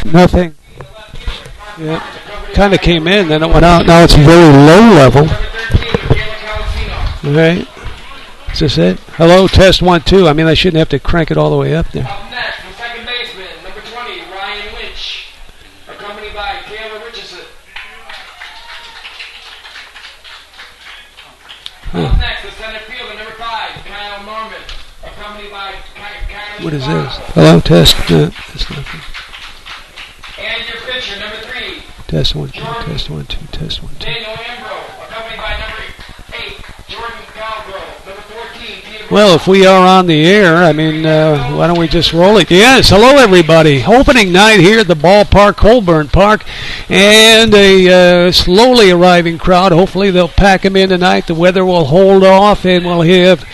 Nothing. Yeah. Kind of came in, then it went out. Now it's very low level. All right. Is this it? Hello, test 1, 2. I mean, I shouldn't have to crank it all the way up there. Up next, the second baseman, number 20, Ryan Lynch, accompanied by Taylor Richardson. Up next, the center fielder, number 5, Kyle Norman, accompanied by Kyle. What is this? Hello, test. That's nothing. And your pitcher, number 3. Test 1, 2, test 1, 2, test 1, 2. Daniel Ambrose, accompanied by number 8, Jordan Calgrove, number 14, Peter. Well, if we are on the air, I mean, why don't we just roll it? Yes, hello, everybody. Opening night here at the ballpark, Colburn Park, and a slowly arriving crowd. Hopefully they'll pack them in tonight. The weather will hold off, and we'll have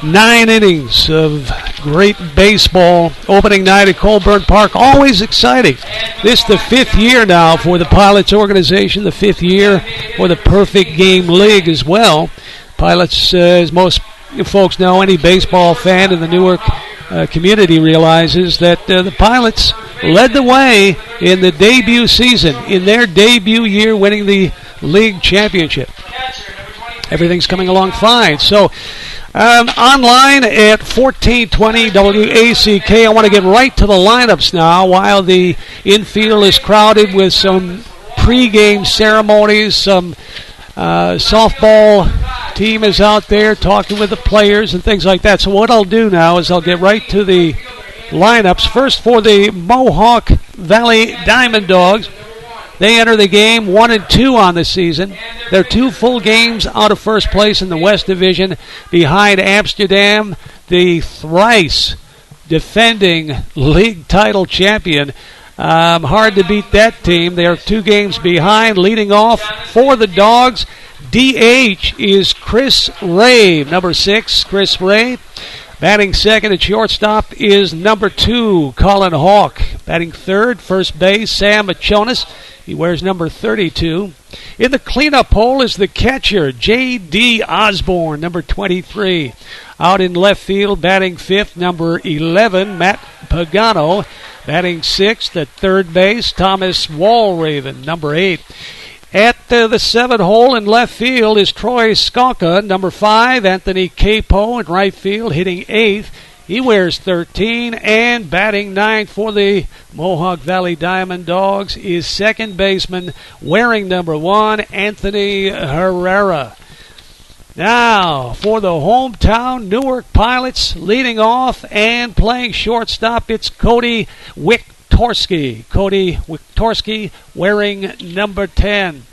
9 innings of great baseball. Opening night at Colburn Park, always exciting. This is the 5th year now for the Pilots organization, the 5th year for the Perfect Game League as well. Pilots, as most folks know, any baseball fan in the Newark community realizes that the Pilots led the way in the debut season, in their debut year, winning the league championship. Everything's coming along fine. So, online at 1420 WACK. I want to get right to the lineups now while the infield is crowded with some pregame ceremonies. Some softball team is out there talking with the players and things like that. So what I'll do now is I'll get right to the lineups. First for the Mohawk Valley DiamondDawgs. They enter the game 1-2 on the season. They're 2 full games out of first place in the West Division behind Amsterdam, the thrice defending league title champion. Hard to beat that team. They're 2 games behind. Leading off for the Dogs, DH is Chris Ray, number 6, Chris Ray. Batting second at shortstop is number 2, Colin Hawk. Batting third, first base, Sam Machonis. He wears number 32. In the cleanup hole is the catcher, J.D. Osborne, number 23. Out in left field, batting fifth, number 11, Matt Pagano. Batting sixth at third base, Thomas Walraven, number 8. At the 7 hole in left field is Troy Skonka, number 5. Anthony Capo in right field, hitting 8th. He wears 13, and batting 9th for the Mohawk Valley DiamondDawgs is second baseman wearing number 1, Anthony Herrera. Now, for the hometown Newark Pilots, leading off and playing shortstop, it's Cody Wiktorski. Cody Wiktorski wearing number 10.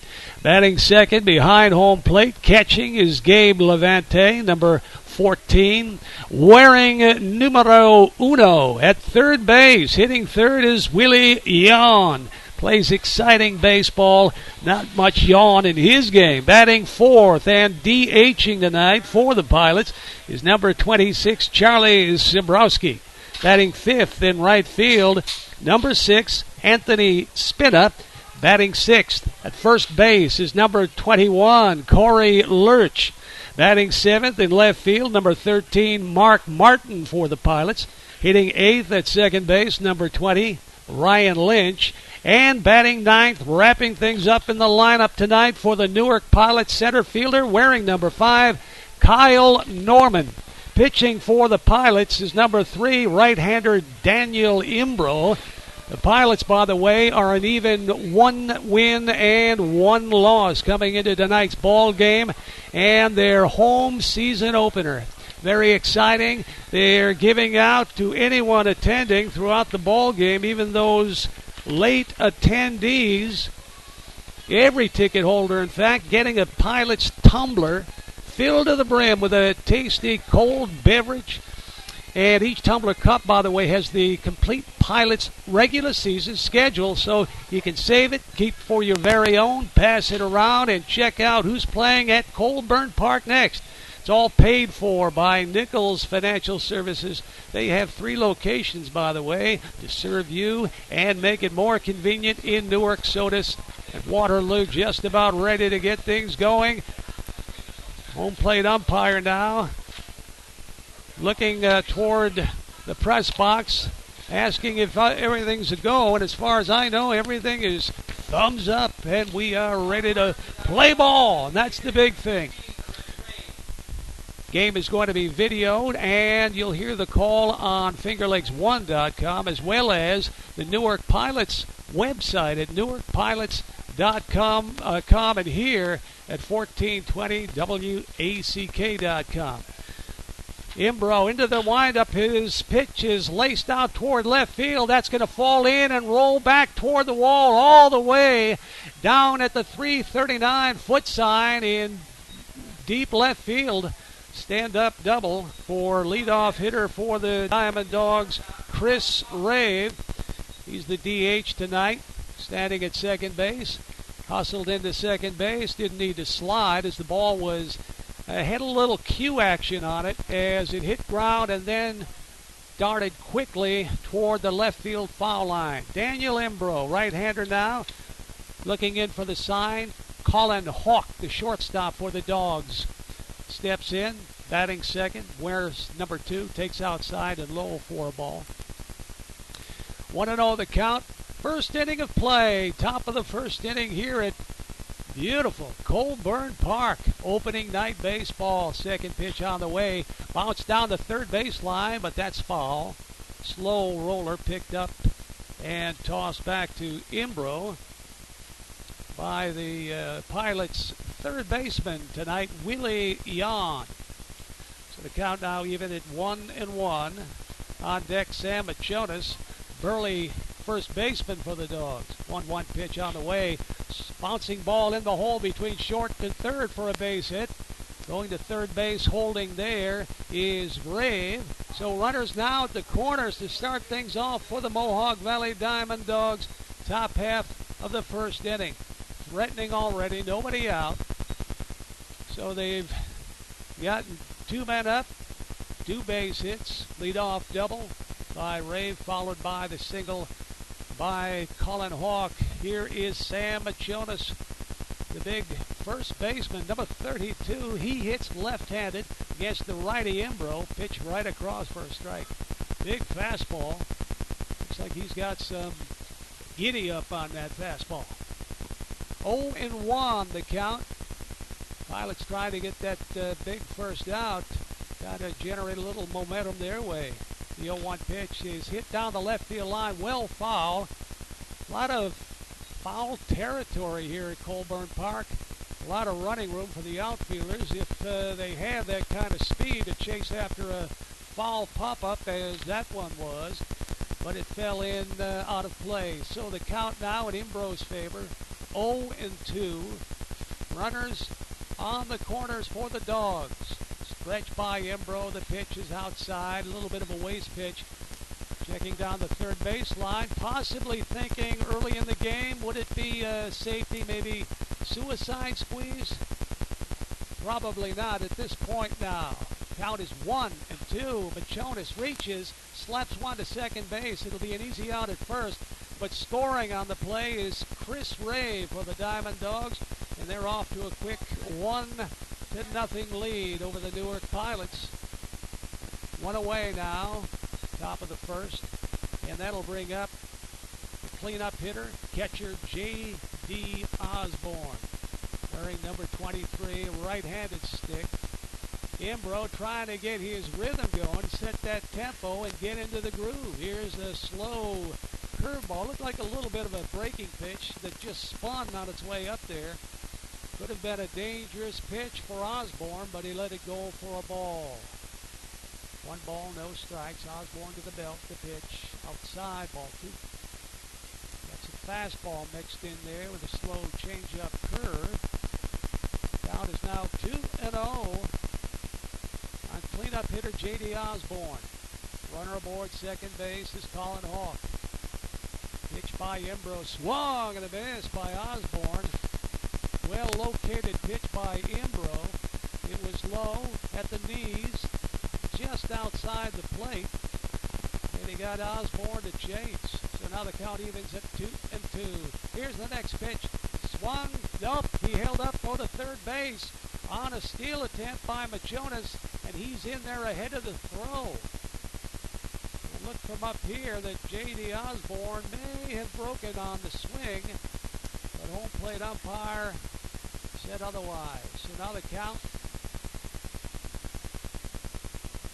Batting second behind home plate, catching is Gabe Levante, number 14. Wearing numero 1 at third base, hitting third is Willie Yawn. Plays exciting baseball, not much yawn in his game. Batting fourth and DHing tonight for the Pilots is number 26, Charlie Zibrowski. Batting fifth in right field, number 6, Anthony Spina. Batting sixth at first base is number 21, Corey Lurch. Batting seventh in left field, number 13, Mark Martin for the Pilots. Hitting eighth at second base, number 20, Ryan Lynch. And batting ninth, wrapping things up in the lineup tonight for the Newark Pilots center fielder wearing number 5, Kyle Norman. Pitching for the Pilots is number 3, right-hander Daniel Imbro. The Pilots, by the way, are an even 1 win and 1 loss coming into tonight's ball game and their home season opener. Very exciting. They're giving out to anyone attending throughout the ball game, even those late attendees, every ticket holder, in fact, getting a Pilot's tumbler filled to the brim with a tasty cold beverage. And each tumbler cup, by the way, has the complete Pilots regular season schedule, so you can save it, keep it for your very own, pass it around, and check out who's playing at Colburn Park next. It's all paid for by Nichols Financial Services. They have 3 locations, by the way, to serve you and make it more convenient in Newark, Sodus, and Waterloo. Just about ready to get things going. Home plate umpire now looking toward the press box. asking if everything's a go, and as far as I know, everything is thumbs up, and we are ready to play ball, and that's the big thing. Game is going to be videoed, and you'll hear the call on FingerLakes1.com as well as the Newark Pilots website at NewarkPilots.com and here at 1420 WACK.com. Imbro into the windup. His pitch is laced out toward left field. That's going to fall in and roll back toward the wall all the way down at the 339-foot sign in deep left field. Stand-up double for leadoff hitter for the DiamondDawgs, Chris Rave. He's the DH tonight, standing at second base. Hustled into second base, didn't need to slide as the ball was had a little cue action on it as it hit ground and then darted quickly toward the left field foul line. Daniel Imbro, right-hander now, looking in for the sign. Colin Hawk, the shortstop for the Dogs, steps in, batting second. Wears number 2, takes outside and low for a ball. 1-0 the count. First inning of play. Top of the first inning here at beautiful Colburn Park. Opening night baseball. Second pitch on the way. Bounced down the third base line, but that's foul. Slow roller picked up and tossed back to Imbro by the Pilots' third baseman tonight, Willie Yon. So the count now even at 1-1. On deck, Sam Machonis, Burley, first baseman for the Dogs. 1-1 pitch on the way. Bouncing ball in the hole between short and third for a base hit. Going to third base, holding there is Rave. So runners now at the corners to start things off for the Mohawk Valley DiamondDawgs. Top half of the first inning. Threatening already, nobody out. So they've gotten 2 men up, 2 base hits, leadoff double by Rave, followed by the single by Colin Hawk. Here is Sam Machonis, the big first baseman, number 32. He hits left-handed against the righty Imbro. Pitch right across for a strike. Big fastball. Looks like he's got some giddy up on that fastball. 0-1 the count. Pilots trying to get that big first out. Got to generate a little momentum their way. The 0-1 pitch is hit down the left field line, well foul. A lot of foul territory here at Colburn Park. A lot of running room for the outfielders if they have that kind of speed to chase after a foul pop-up as that one was. But it fell in out of play. So the count now in Imbro's favor, 0-2. Runners on the corners for the Dogs. Stretch by Imbro. The pitch is outside. A little bit of a waste pitch. Checking down the third baseline. Possibly thinking early in the game, would it be a safety, maybe suicide squeeze? Probably not at this point now. Count is 1-2. Machonis reaches, slaps one to second base. It'll be an easy out at first. But scoring on the play is Chris Rave for the DiamondDawgs. And they're off to a quick 1-0 lead over the Newark Pilots. 1 away now, top of the first. And that'll bring up the cleanup hitter, catcher J.D. Osborne. Wearing number 23, right-handed stick. Imbro trying to get his rhythm going, set that tempo, and get into the groove. Here's a slow curveball. Looked like a little bit of a breaking pitch that just spun on its way up there. Could have been a dangerous pitch for Osborne, but he let it go for a ball. 1 ball, no strikes. Osborne to the belt, the pitch. Outside, ball 2. That's a fastball mixed in there with a slow change-up curve. Count is now 2-0 on cleanup hitter J.D. Osborne. Runner aboard second base is Colin Hawk. Pitch by Imbro, swung and a miss by Osborne. Well located pitch by Imbro. It was low at the knees, just outside the plate, and he got Osborne to chase. So now the count evens at 2-2. Here's the next pitch. Swung up. He held up for the third base on a steal attempt by Machonis, and he's in there ahead of the throw. And looked from up here that J.D. Osborne may have broken on the swing, but home plate umpire said otherwise. So now the count,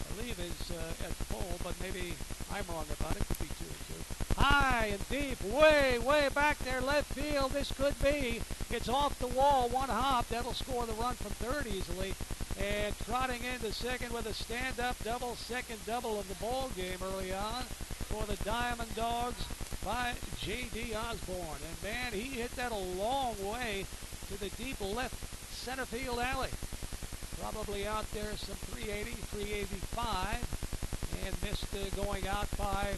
I believe, is at full, but maybe I'm wrong about it. Could be 2-2. High and deep, way, way back there, left field. This could be. It's off the wall, one hop. That'll score the run from third easily. And trotting into second with a stand-up double, second double of the ball game early on for the DiamondDawgs by J.D. Osborne. And man, he hit that a long way to the deep left center field alley. Probably out there some 380, 385, and missed going out by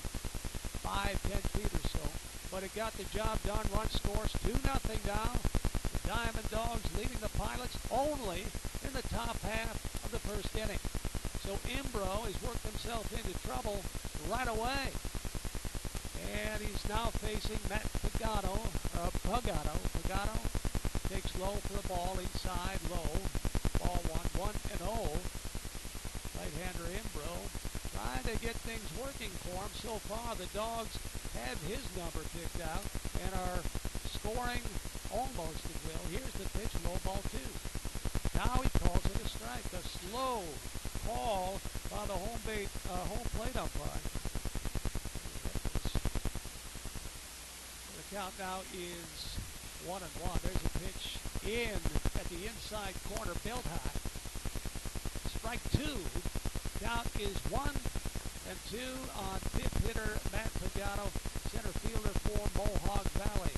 5-10 feet or so. But it got the job done. Run scores 2-0 now. The DiamondDawgs leading the Pilots only in the top half of the first inning. So Imbro has worked himself into trouble right away. And he's now facing Matt Pagano. Pagano takes low for the ball, inside, low. Ball 1-0. Right-hander Imbro trying to get things working for him. So far, the Dogs have his number picked out and are scoring almost at will. Here's the pitch, low ball 2. Now he calls it a strike. A slow call by the home plate umpire. The count now is 1-1. There's a pitch in at the inside corner, belt high. Strike 2. Count is 1-2 on fifth hitter Matt Pagano, center fielder for Mohawk Valley.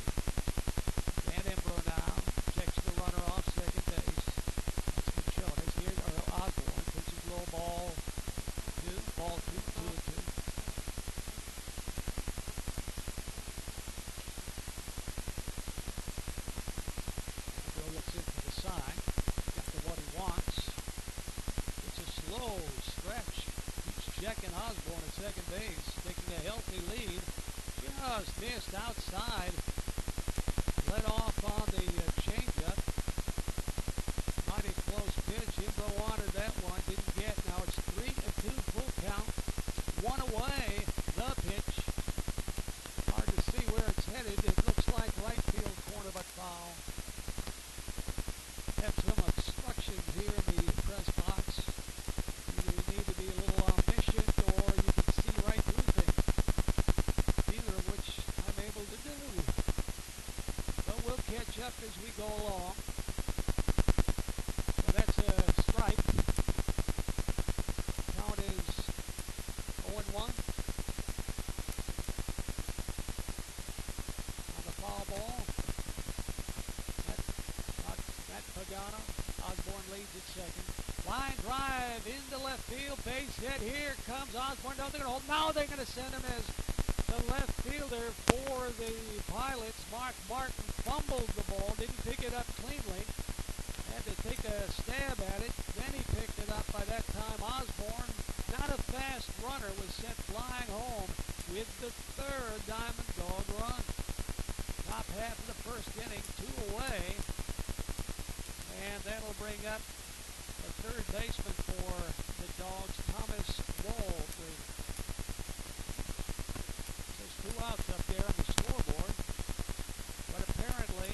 Dan Imbro now checks the runner off second base. That's Machones. Here's Osborne. Pitches low, ball 2. Ball 2-2. Imbro looks in for the sign. Got to what he wants. It's a slow stretch. Keeps checking Osborne at second base. Taking a healthy lead. Just missed outside. Led off on the changeup. Mighty close pitch. Imbro wanted that one. Didn't get. Now it's 3-2 full count. 1 away. The pitch. Hard to see where it's headed. It looks like right field corner, but foul. Have some obstructions here in the press box. Either you need to be a little omniscient or you can see right through things. Neither of which I'm able to do. But we'll catch up as we go along. So that's a strike. Count is 0-1. On the foul ball. Matt Pagano. Osborne leads at second. Line drive into left field. Base hit. Here comes Osborne. No, they're going to hold. Now they're going to send him as the left fielder for the Pilots. Mark Martin fumbled the ball. Didn't pick it up cleanly. Had to take a stab at it. Then he picked it up. By that time, Osborne, not a fast runner, was sent flying home with the third DiamondDawg run. Top half of the first inning, 2 away. And that'll bring up the third baseman for the Dogs, Thomas Waldron. There's 2 outs up there on the scoreboard. But apparently,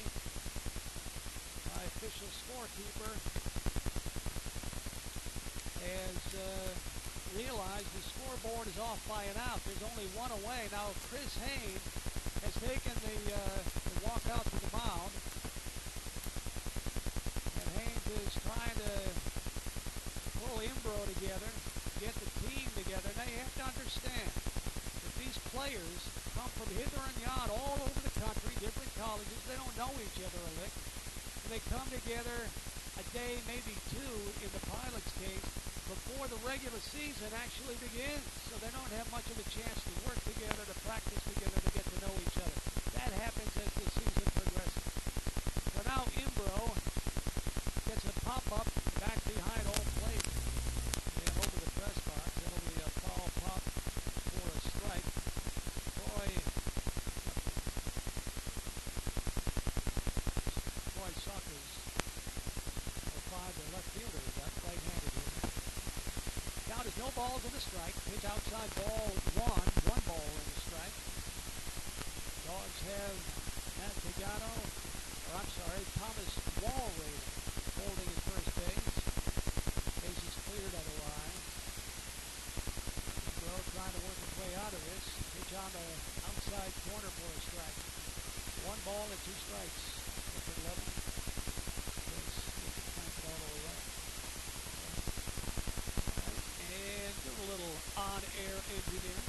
my official scorekeeper has realized the scoreboard is off by an out. There's only 1 away. Now, Chris Haynes has taken the walk out to the mound. And Haynes is trying to pull Imbro together, get the team together. Now, you have to understand that these players come from hither and yon all over the country, different colleges. They don't know each other a lick. And they come together a day, maybe 2, in the Pilots' case, before the regular season actually begins. So they don't have much of a chance to work together, to practice together, to get to know each other. That happens as the season progresses. So now Imbro gets a pop-up back behind home plate and over the press box. That'll be a foul pop for a strike. Troy Suckers, the 5, the left fielder, is up right-handed here. Count is no balls and a strike. Pitch outside, ball 1. 1 have Matt Pegano, Thomas Walray holding at first base. Base is cleared otherwise. Bro trying to work his way out of this. Pitch on the outside corner for a strike. 1 ball and 2 strikes. Look at level. Yes, we can crank it all the way up. And do a little on-air engineering,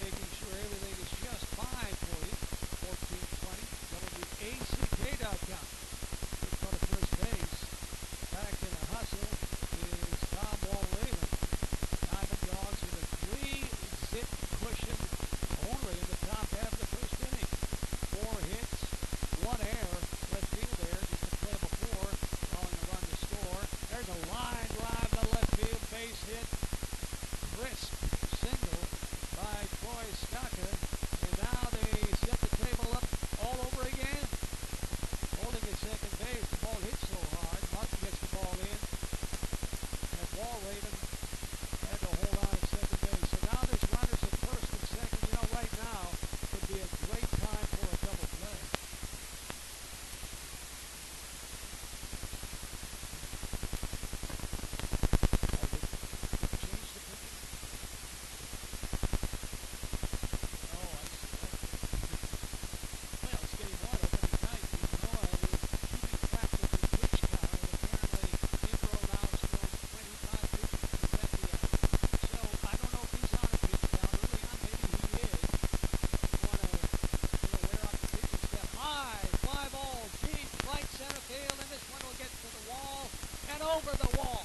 making sure everything is just fine for you. 1420 WACK.com. Good part of first base. Back in the hustle is Tom Walraven. DiamondDawgs with a 3-zip cushion only in the top half of the first inning. 4 hits, 1 error. Left field there, just a play before, allowing a run to score. There's a line drive to left field, base hit. Crisp single by Troy Skaka, and now they set the table up all over again. Holding at second base, the ball hits so hard. Martin gets the ball in, and Walraven had to hold on at second base. So now there's runners at first and second. You know, right now would be a great time for a double play. Over the wall.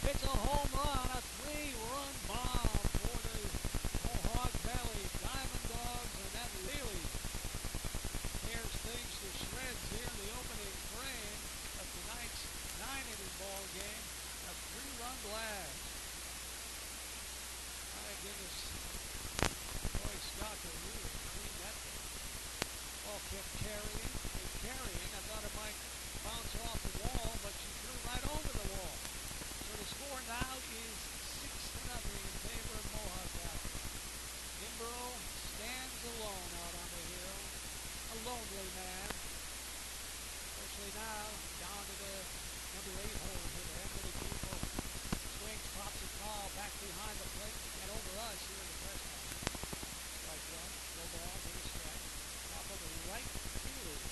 It's a home run, a 3-run bomb for the Mohawk Valley DiamondDawgs, and that really tears things to shreds here in the opening frame of tonight's 9-inning ball game. A 3-run blast. My goodness, Troy Scott really cleaned that thing. Ball kept carrying and carrying. I thought it might bounce off the wall, but she flew right over the wall. So the score now is 6-0 in favor of Mohawk Valley. Kimbrough stands alone out on the hill, a lonely man. Especially now, down to the number 8 hole here, the Anthony People. Swings, pops it foul back behind the plate and over us here in the press box. Strike 1, slow ball, hit a strike. Top of the right fielder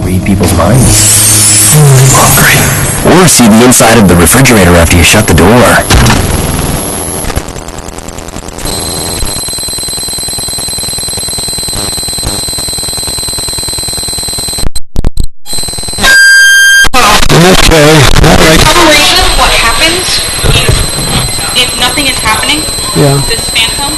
read people's minds. Hungry. Or see the inside of the refrigerator after you shut the door. Okay. For some reason, what happens is if nothing is happening, this phantom.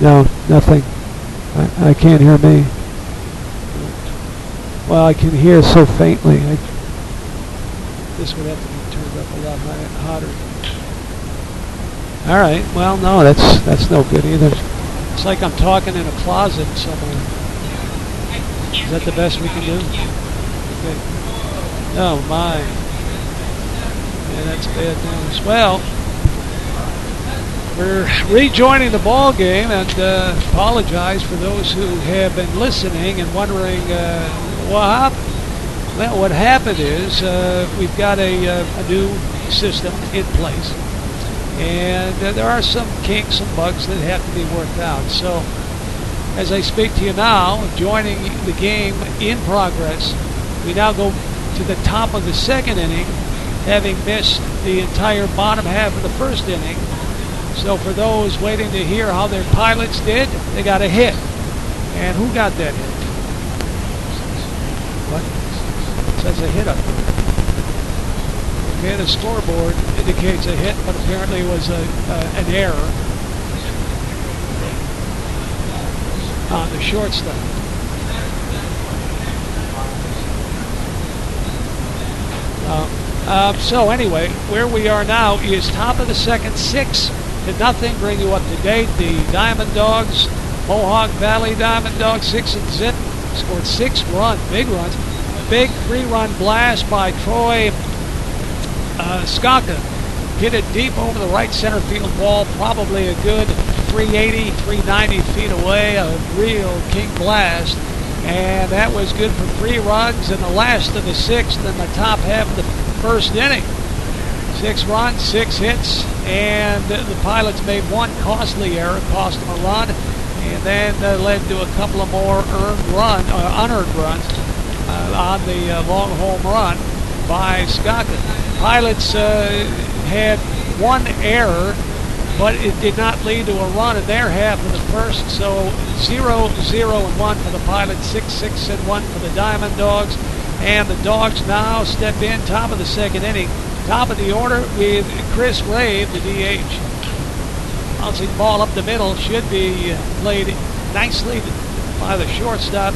No, nothing. I can't hear me. Well, I can hear so faintly. This would have to be turned up a lot hotter. All right. Well, no, that's no good either. It's like I'm talking in a closet somewhere. Is that the best we can do? Okay. Oh my. Yeah, that's bad news. Well, we're rejoining the ball game, and apologize for those who have been listening and wondering what happened. Well, what happened is we've got a new system in place, and there are some kinks and bugs that have to be worked out. So, as I speak to you now, joining the game in progress, we now go to the top of the second inning, having missed the entire bottom half of the first inning. So for those waiting to hear how their pilots did, they got a hit. And who got that hit? What? It says a hit up there. Okay, the scoreboard indicates a hit, but apparently it was an error on the shortstop. So anyway, where we are now is top of the second, 6-0. Bring you up to date. The DiamondDawgs, Mohawk Valley DiamondDawgs, 6-0, scored 6 runs, big runs. A big 3-run blast by Troy Skaka. Hit it deep over the right center field wall, probably a good 380, 390 feet away. A real king blast. And that was good for 3 runs in the last of the 6th and the top half of the first inning. 6 runs, 6 hits, and the Pilots made one costly error, cost them a run, and then led to a couple of more unearned runs on the long home run by Skaka. Pilots had one error, but it did not lead to a run in their half of the first, so 0-0-1 for the Pilots, 6-1 for the DiamondDawgs, and the Dogs now step in top of the second inning. Top of the order with Chris Rave, the DH. Bouncing ball up the middle, should be played nicely by the shortstop.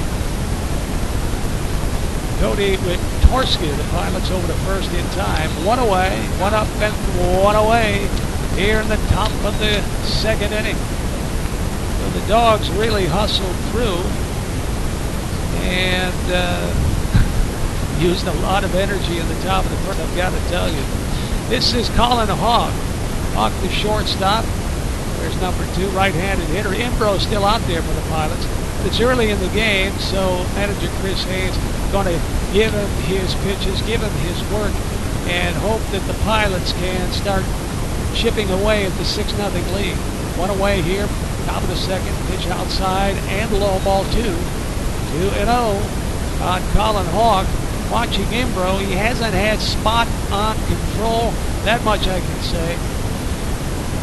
Cody Witorski, the Pilots over to first in time. One away, one up and one away here in the top of the second inning. So the Dogs really hustled through and used a lot of energy in the top of the first, I've got to tell you. This is Colin Hawk. Hawk, the shortstop. There's number 2, right-handed hitter. Imbro still out there for the Pilots. But it's early in the game, so manager Chris Haynes going to give him his pitches, give him his work, and hope that the Pilots can start chipping away at the 6-0 lead. One away here, top of the second, pitch outside, and low ball 2. 2-0 on Colin Hawk. Watching Imbro, he hasn't had spot on control, that much I can say.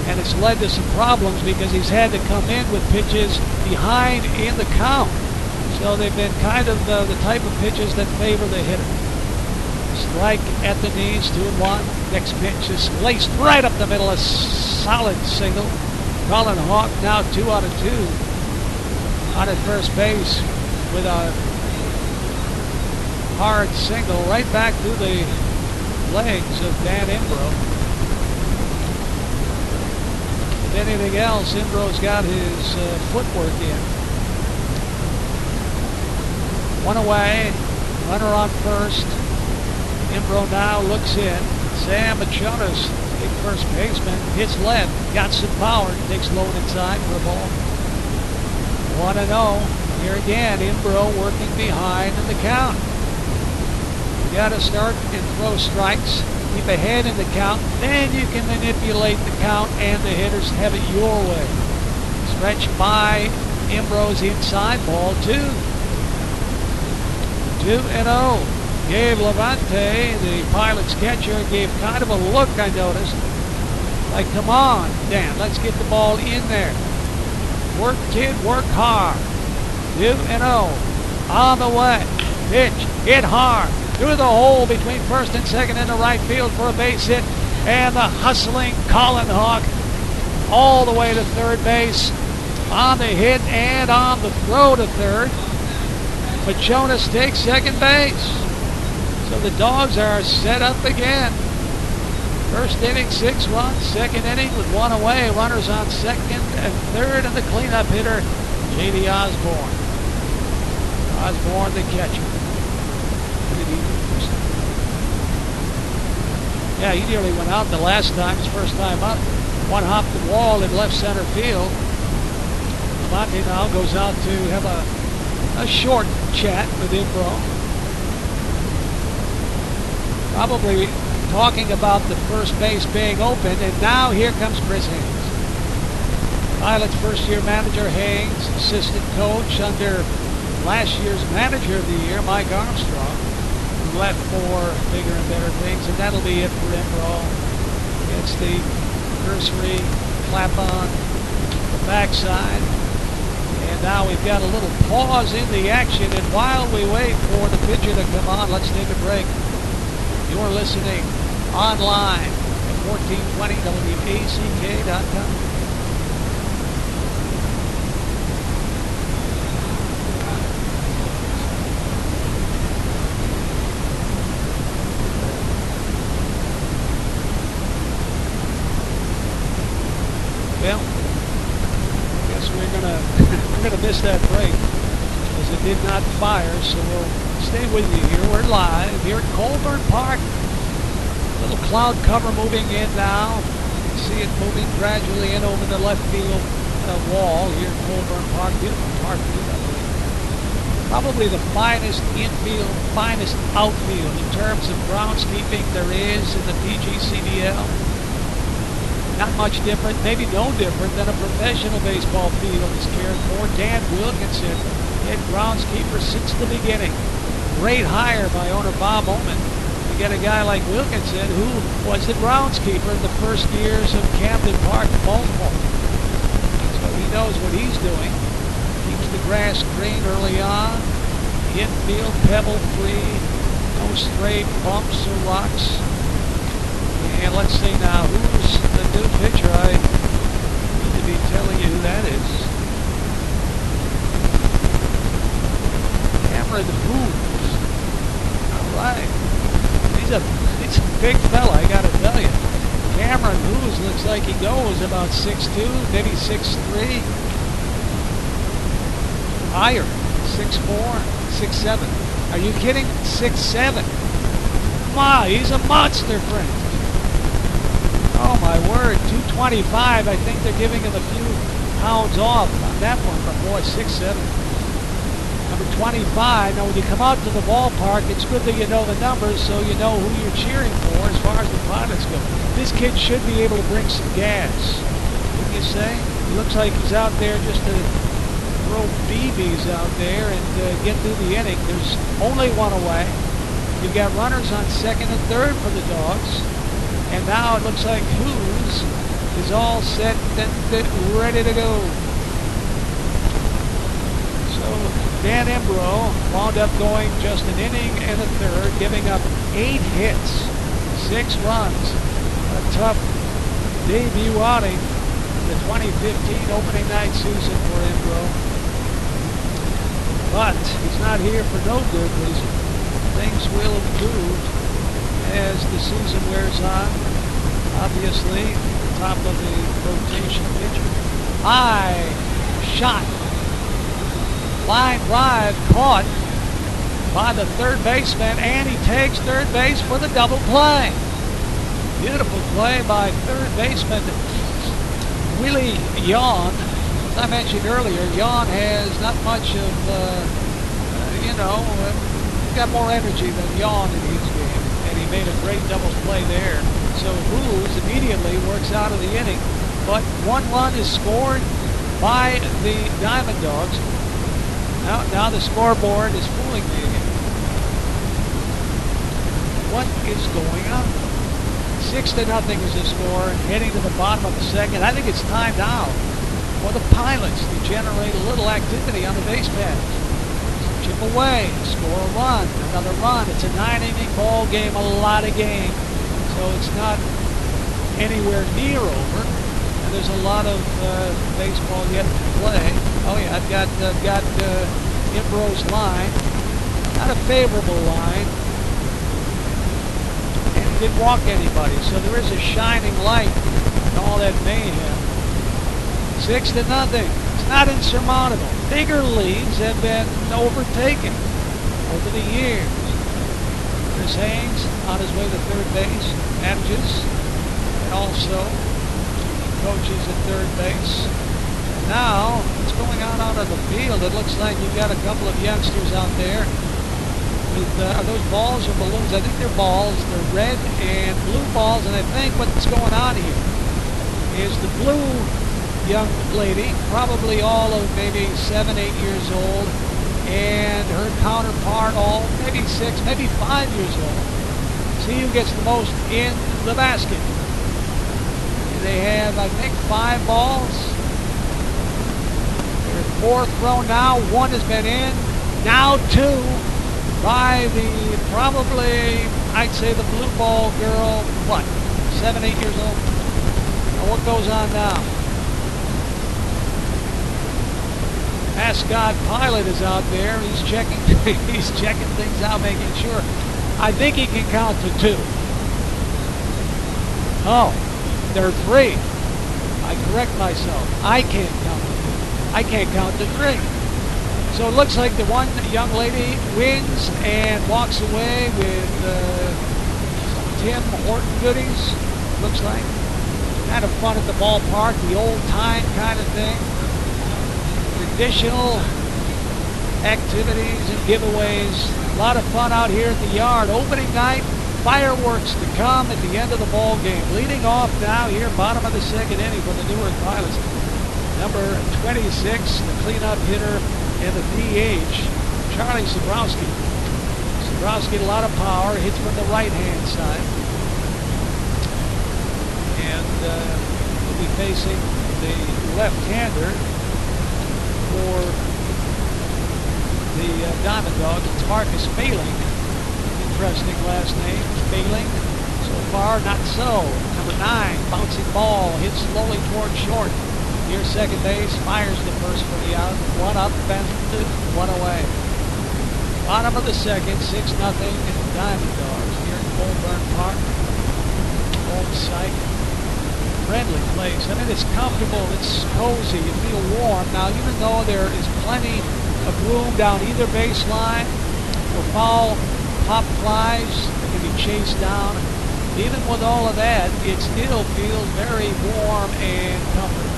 And it's led to some problems because he's had to come in with pitches behind in the count. So they've been kind of the type of pitches that favor the hitter. Strike at the knees, 2-1. Next pitch is laced right up the middle, a solid single. Colin Hawk now 2 out of 2 on at first base with a hard single right back through the legs of Dan Imbro. If anything else, Imbro's got his footwork in. 1 away, runner on first. Imbro now looks in. Sam Machonis, big first baseman, hits left, got some power, takes low inside for a ball. 1-0. Here again, Imbro working behind in the count. You got to start and throw strikes, keep ahead in the count, then you can manipulate the count and the hitters have it your way. Stretch by Imbro's inside, ball 2. 2-0. Gabe Levante, the Pilots catcher, gave kind of a look, I noticed. Like, come on, Dan, let's get the ball in there. Work, kid, work hard. 2-0. On the way. Pitch, hit hard. Through the hole between first and second in the right field for a base hit. And the hustling Colin Hawk all the way to third base. On the hit and on the throw to third. But Jonas takes second base. So the Dogs are set up again. First inning, 6 runs. Second inning with 1 away. Runners on second and third. And the cleanup hitter, J.D. Osborne. Osborne, the catcher. Yeah, he nearly went out the last time, his first time up. One hopped the wall in left center field. Monty now goes out to have a short chat with Imbro. Probably talking about the first base being open, and now here comes Chris Haynes. Pilots first-year manager Haynes, assistant coach under last year's manager of the year, Mike Armstrong, who left for bigger and better things, and that'll be it for Imbro. It's the cursory clap on the backside. And now we've got a little pause in the action, and while we wait for the pitcher to come on, let's take a break. You're listening online at 1420 WACK.com. Well, I guess we're gonna miss that break because it did not fire, so we'll stay with you here. We're live here at Colburn Park. Little cloud cover moving in now. You can see it moving gradually in over the left field wall here at Colburn Park. Beautiful park view, I believe. Probably the finest infield, finest outfield in terms of groundskeeping there is in the PGCBL. Not much different, maybe no different than a professional baseball field is cared for. Dan Wilkinson, head groundskeeper since the beginning. Great hire by owner Bob Oman to get a guy like Wilkinson, who was the groundskeeper in the first years of Camden Park, Baltimore. So he knows what he's doing. Keeps the grass green early on. Infield pebble free. No stray bumps or rocks. And let's see now, who's the new pitcher? I need to be telling you who that is. Cameron Hughes. All right. He's a big fella, I gotta tell you. Cameron Hughes looks like he goes about 6'2", maybe 6'3". Higher, 6'4", 6'7". Are you kidding? 6'7". My, he's a monster, friend. Oh my word, 225. I think they're giving him a few pounds off on that one, but boy, 6'7". Number 25. Now when you come out to the ballpark, it's good that you know the numbers so you know who you're cheering for as far as the Pilots go. This kid should be able to bring some gas, wouldn't you say? He looks like he's out there just to throw BBs out there and get through the inning. There's only 1 away. You've got runners on second and third for the Dogs. And now it looks like Hughes is all set and ready to go. So So Dan Imbro wound up going just an inning and a third, giving up 8 hits, 6 runs. A tough debut outing in the 2015 opening night season for Imbro. But he's not here for no good reason. Things will improve as the season wears on. Obviously, top of the rotation pitcher. High shot. Line drive caught by the third baseman, and he takes third base for the double play. Beautiful play by third baseman Willie Yawn. As I mentioned earlier, Yawn has not much of, got more energy than Yawn in his game, and he made a great double play there. So Booz immediately works out of the inning, but 1 run is scored by the DiamondDawgs. Now the scoreboard is fooling me again. What is going on? 6-0 is the score, heading to the bottom of the second. I think it's time now for the Pilots to generate a little activity on the base paths. Chip away, score a run, another run. It's a 9-inning ball game, a lot of game. So it's not anywhere near over. And there's a lot of baseball yet to play. Oh yeah, I've got Imbro's line. Not a favorable line. And he didn't walk anybody. So there is a shining light in all that mayhem. 6-0. It's not insurmountable. Bigger leads have been overtaken over the years. Chris Haynes on his way to third base, manages, and also coaches at third base. And now, what's going on out the field? It looks like you've got a couple of youngsters out there with, are those balls or balloons? I think they're balls. They're red and blue balls, and I think what's going on here is the blue young lady, probably all of maybe 7, 8 years old, and her counterpart, all maybe 6, maybe 5 years old. See who gets the most in the basket. And they have, I think, 5 balls. Their 4th throw now. 1 has been in. Now 2 by the, probably, I'd say the blue ball girl, what, 7, 8 years old? Now what goes on now? Mascot Pilot is out there. He's checking things out, making sure. I think he can count to 2. Oh, there are 3. I correct myself. I can't count to 2. I can't count to 3. So it looks like the one young lady wins and walks away with some Tim Horton goodies. Looks like kind of fun at the ballpark, the old time kind of thing. Traditional activities and giveaways. A lot of fun out here at the yard. Opening night, fireworks to come at the end of the ball game. Leading off now here, bottom of the second inning for the Newark Pilots. Number 26, the cleanup hitter and the DH, Charlie Zabrowski. Zabrowski had a lot of power, hits from the right-hand side. And will be facing the left-hander for the DiamondDawgs. It's Marcus Failing. Interesting last name, Failing. So far, not so. Number 9, bouncing ball, hits slowly toward short. Near second base, fires the first for the out. 1 up, and 1 away. Bottom of the second, 6-0 DiamondDawgs here at Colburn Park. Home site. Friendly place. I mean, it's comfortable, it's cozy, you feel warm. Now, even though there is plenty of room down either baseline for foul pop flies that can be chased down, even with all of that, it still feels very warm and comfortable.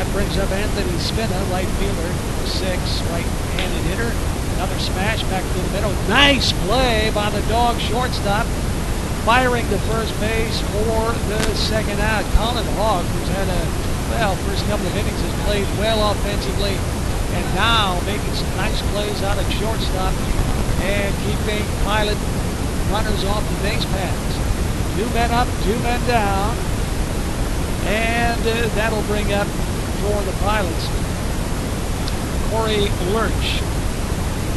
That brings up Anthony Spina, right fielder, 6, right-handed hitter. Another smash back to the middle. Nice play by the Dog shortstop. Firing the first base for the second out. Colin Hawk, who's had first couple of innings, has played well offensively, and now making some nice plays out at shortstop and keeping Pilot runners off the base paths. 2 men up, 2 men down, and that'll bring up for the Pilots Corey Lurch.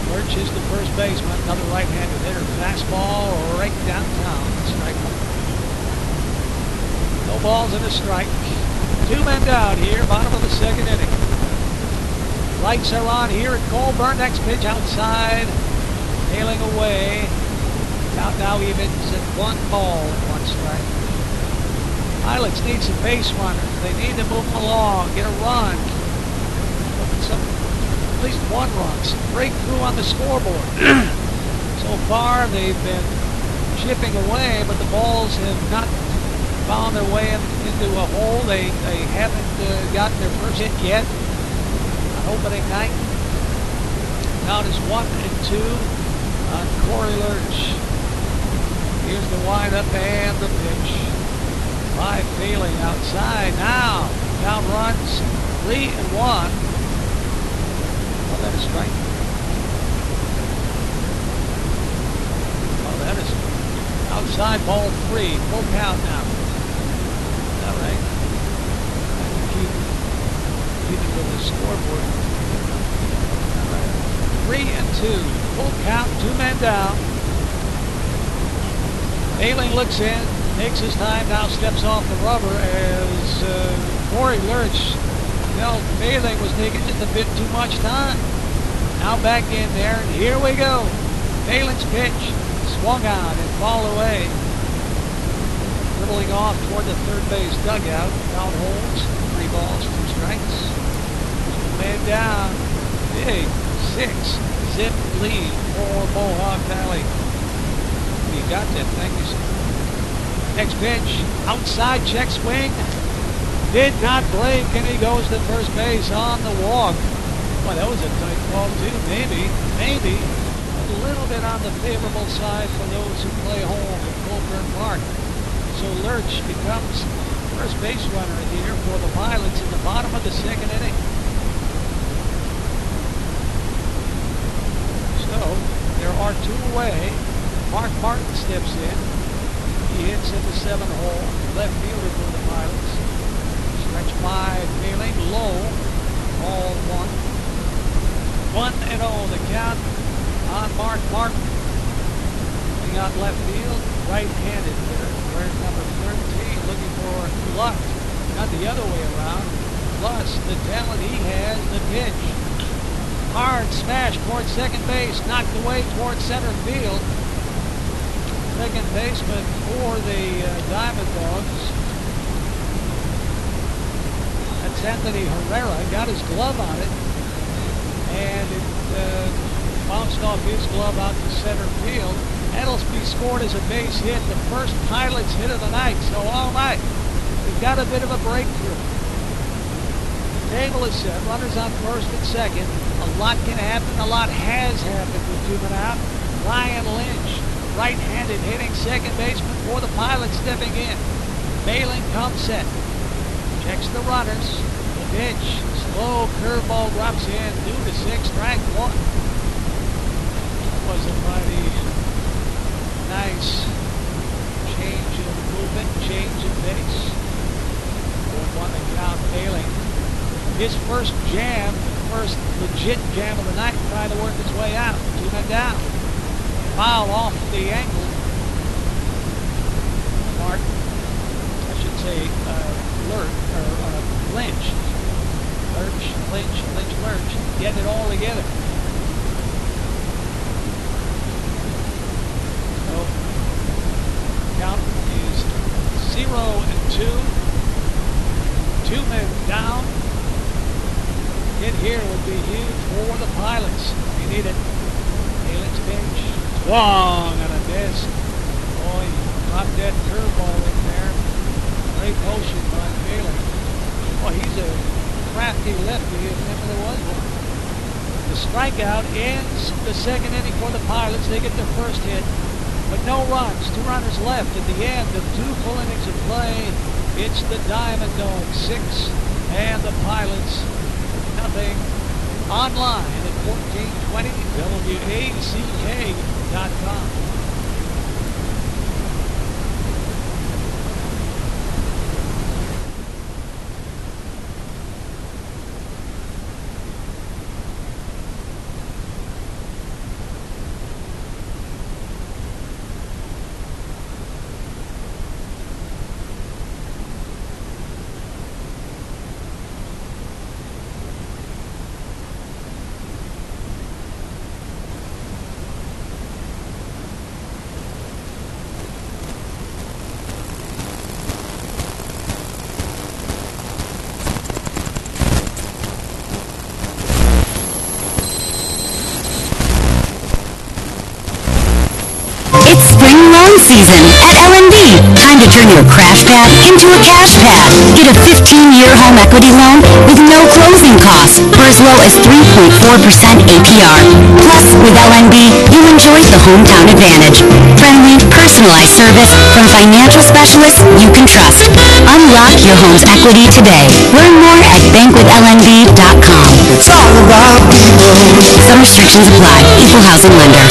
Lurch is the first baseman, another right-handed hitter. Fastball right downtown. Strike one. No balls and a strike. 2 men down here, bottom of the second inning. Lights are on here at Colburn. Next pitch outside. Hailing away. Count now evens at 1 ball and 1 strike. Pilots need some base runners. They need to move them along, get a run. At least 1 run. Breakthrough on the scoreboard. So far they've been chipping away, but the balls have not found their way into a hole. They haven't gotten their first hit yet on opening night. Count is 1-2 on Corey Lurch. Here's the windup and the pitch. 5 failing outside. Now count runs 3-1. Oh, that is strike. Oh, that is outside, ball 3. Full count now. All right. Keep it with the scoreboard. All right. 3-2. Full count. 2 men down. Ailing looks in, takes his time, now steps off the rubber as Corey Lurch felt Ailing was taking just a bit too much time. Now back in there, and here we go. Ailing's pitch, swung on and fouled away. Dribbling off toward the third base dugout. Count holds, 3 balls, 2 strikes. Man down, big 6-zip lead for Mohawk Valley. You got that, thank you, sir. Next pitch, outside check swing. Did not break, and he goes to first base on the walk. Well, that was a tight ball, too. Maybe a little bit on the favorable side for those who play home at Colburn Park. So Lurch becomes first base runner here for the Pilots in the bottom of the second inning. So there are 2 away. Mark Martin steps in. He hits at the 7 hole. Left fielder for the Pilots. Stretch 5, failing low. Ball 1. 1-0 the count on Mark Martin. We got left field, right-handed hitter. Wearing number 13, looking for luck. Not the other way around. Plus the talent he has, the pitch. Hard smash towards second base, knocked away towards center field. Second baseman for the DiamondDawgs. That's Anthony Herrera. Got his glove on it, and it bounced off his glove out to center field. That'll be scored as a base hit, the first Pilots hit of the night. So all night, we've got a bit of a breakthrough. The table is set. Runners on first and second. A lot can happen. A lot has happened with 2 men out. Ryan Lynch, right-handed, hitting second baseman for the Pilots, stepping in. Bailing comes set. Checks the runners. The pitch. Slow curveball drops in. 2-6, strike 1. That was a mighty nice change of movement, change of pace. 4-1 to count. Bailing. His first jam, first legit jam of the night, trying to work his way out. 2 men down. Foul off the angle. Martin, I should say Lynch. Lynch. Getting it all together. So, count is 0-2. 2 men down. Hit here would be huge for the Pilots. They need it. Ailing's pitch. Swung on a disc. Boy, dropped that curveball in there. Great motion by Bailey. Boy, he's a crafty lefty if ever there was one. The strikeout ends the second inning for the Pilots. They get their first hit, but no runs. 2 runners left at the end of 2 full innings of play. It's the DiamondDawgs 6 and the Pilots nothing. Online at 1420 WACK.com. season at LNB. Time to turn your crash pad into a cash pad. Get a 15-year home equity loan with no closing costs for as low as 3.4% APR. Plus, with LNB, you'll enjoy the hometown advantage. Friendly, personalized service from financial specialists you can trust. Unlock your home's equity today. Learn more at bankwithlnb.com. It's all about people. Some restrictions apply. Equal housing lender.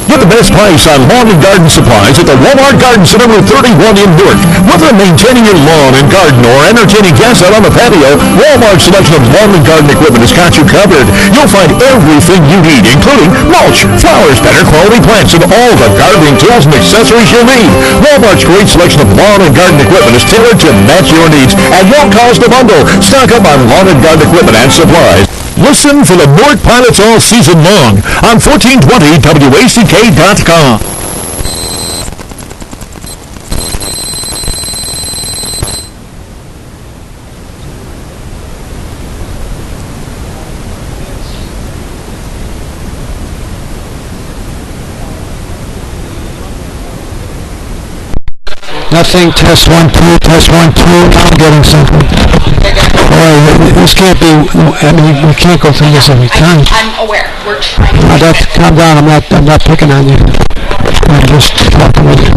Get the best price on lawn and garden supplies at the Walmart Garden Center Route 31 in Newark. Whether maintaining your lawn and garden or entertaining guests out on the patio, Walmart's selection of lawn and garden equipment has got you covered. You'll find everything you need, including mulch, flowers, better quality plants, and all the gardening tools and accessories you'll need. Walmart's great selection of lawn and garden equipment is tailored to match your needs and won't cost a bundle. Stock up on lawn and garden equipment and supplies. Listen for the Newark Pilots all season long on 1420 WACK.com. Nothing, test 1, 2, test 1, 2. Now I'm getting something. Boy, this can't be, I mean, we can't go through this every time. I'm aware. We're trying to Calm down, I'm not picking on you. I'm just talking with you.